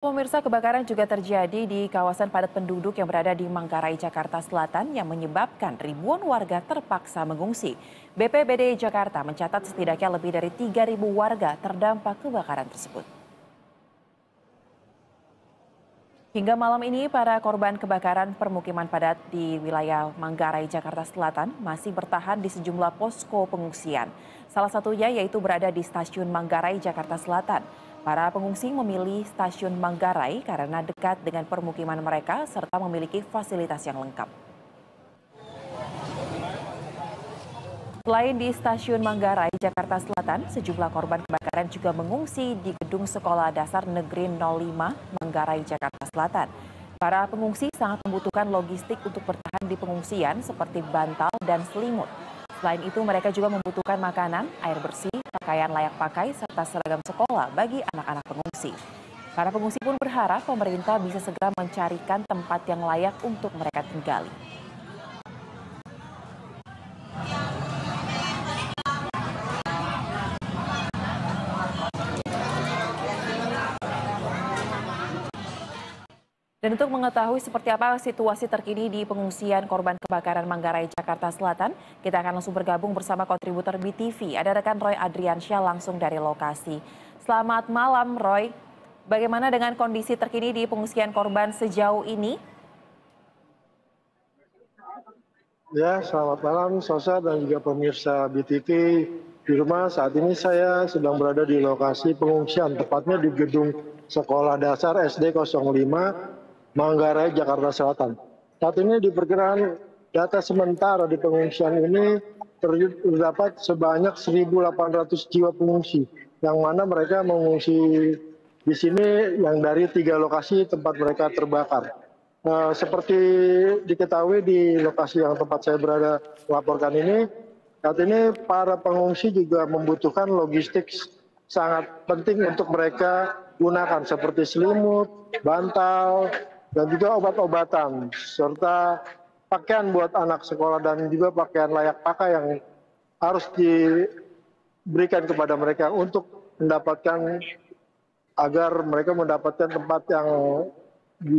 Pemirsa, kebakaran juga terjadi di kawasan padat penduduk yang berada di Manggarai, Jakarta Selatan yang menyebabkan ribuan warga terpaksa mengungsi. BPBD Jakarta mencatat setidaknya lebih dari 3.000 warga terdampak kebakaran tersebut. Hingga malam ini, para korban kebakaran permukiman padat di wilayah Manggarai, Jakarta Selatan masih bertahan di sejumlah posko pengungsian. Salah satunya yaitu berada di Stasiun Manggarai, Jakarta Selatan. Para pengungsi memilih Stasiun Manggarai karena dekat dengan permukiman mereka serta memiliki fasilitas yang lengkap. Selain di Stasiun Manggarai, Jakarta Selatan, sejumlah korban kebakaran juga mengungsi di Gedung Sekolah Dasar Negeri 05 Manggarai, Jakarta Selatan. Para pengungsi sangat membutuhkan logistik untuk bertahan di pengungsian seperti bantal dan selimut. Selain itu, mereka juga membutuhkan makanan, air bersih, pakaian layak pakai, serta seragam sekolah bagi anak-anak pengungsi. Para pengungsi pun berharap pemerintah bisa segera mencarikan tempat yang layak untuk mereka tinggali. Dan untuk mengetahui seperti apa situasi terkini di pengungsian korban kebakaran Manggarai, Jakarta Selatan, kita akan langsung bergabung bersama kontributor BTV. Ada rekan Roy Adriansyah langsung dari lokasi. Selamat malam, Roy. Bagaimana dengan kondisi terkini di pengungsian korban sejauh ini? Ya, selamat malam Sosa dan juga pemirsa BTV di rumah. Saat ini saya sedang berada di lokasi pengungsian, tepatnya di Gedung Sekolah Dasar SD 05 Manggarai, Jakarta Selatan. Saat ini diperkirakan data sementara di pengungsian ini terdapat sebanyak 1.800 jiwa pengungsi, yang mana mereka mengungsi di sini yang dari 3 lokasi tempat mereka terbakar. Seperti diketahui di lokasi yang tempat saya berada melaporkan ini, saat ini para pengungsi juga membutuhkan logistik sangat penting untuk mereka gunakan seperti selimut, bantal, dan juga obat-obatan, serta pakaian buat anak sekolah dan juga pakaian layak pakai yang harus diberikan kepada mereka untuk mendapatkan agar mereka mendapatkan tempat yang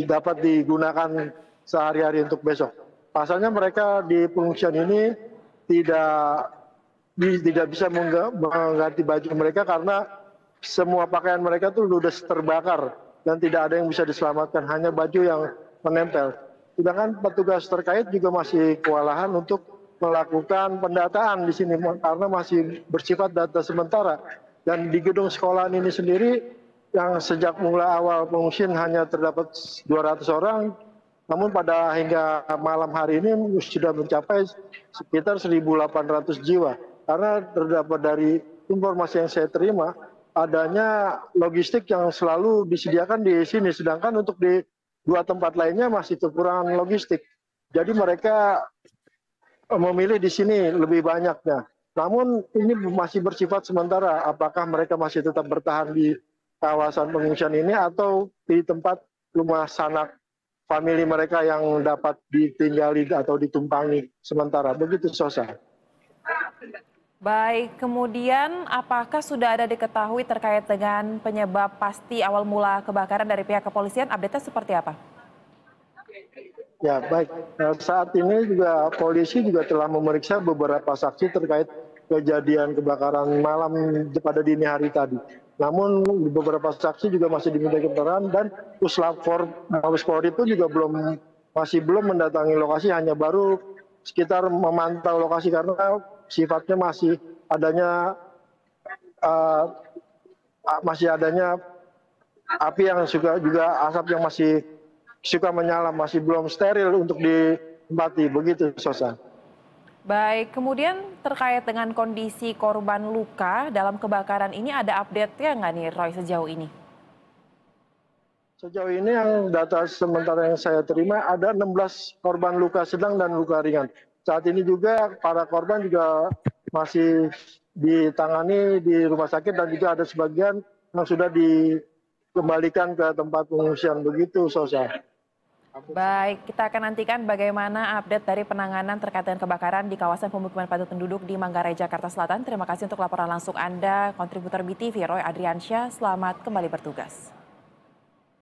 dapat digunakan sehari-hari untuk besok. Pasalnya mereka di pengungsian ini tidak bisa mengganti baju mereka karena semua pakaian mereka tuh ludes terbakar dan tidak ada yang bisa diselamatkan, hanya baju yang menempel. Sedangkan petugas terkait juga masih kewalahan untuk melakukan pendataan di sini karena masih bersifat data sementara. Dan di gedung sekolahan ini sendiri yang sejak mulai awal pengungsian hanya terdapat 200 orang, namun pada hingga malam hari ini sudah mencapai sekitar 1.800 jiwa. Karena terdapat dari informasi yang saya terima, adanya logistik yang selalu disediakan di sini, sedangkan untuk di 2 tempat lainnya masih kekurangan logistik. Jadi mereka memilih di sini lebih banyaknya. Namun ini masih bersifat sementara, apakah mereka masih tetap bertahan di kawasan pengungsian ini atau di tempat rumah sanak famili mereka yang dapat ditinggali atau ditumpangi sementara. Begitu, Sosa. Baik, kemudian apakah sudah ada diketahui terkait dengan penyebab pasti awal mula kebakaran dari pihak kepolisian? Update-nya seperti apa? Ya, baik. Saat ini juga polisi juga telah memeriksa beberapa saksi terkait kejadian kebakaran malam pada dini hari tadi. Namun beberapa saksi juga masih diminta keterangan dan Puslap Mabes Polri itu juga masih belum mendatangi lokasi, hanya baru sekitar memantau lokasi karena sifatnya masih adanya api yang juga asap yang masih suka menyala, masih belum steril untuk ditempati. Begitu, Sosa. Baik, kemudian terkait dengan kondisi korban luka dalam kebakaran ini ada update-nya nggak nih, Roy, sejauh ini? Sejauh ini yang data sementara yang saya terima ada 16 korban luka sedang dan luka ringan. Saat ini juga para korban juga masih ditangani di rumah sakit dan juga ada sebagian yang sudah dikembalikan ke tempat pengungsian. Begitu, Sosa. Baik, kita akan nantikan bagaimana update dari penanganan terkait dengan kebakaran di kawasan pemukiman padat penduduk di Manggarai, Jakarta Selatan. Terima kasih untuk laporan langsung Anda, kontributor BTV Roy Adriansyah. Selamat kembali bertugas.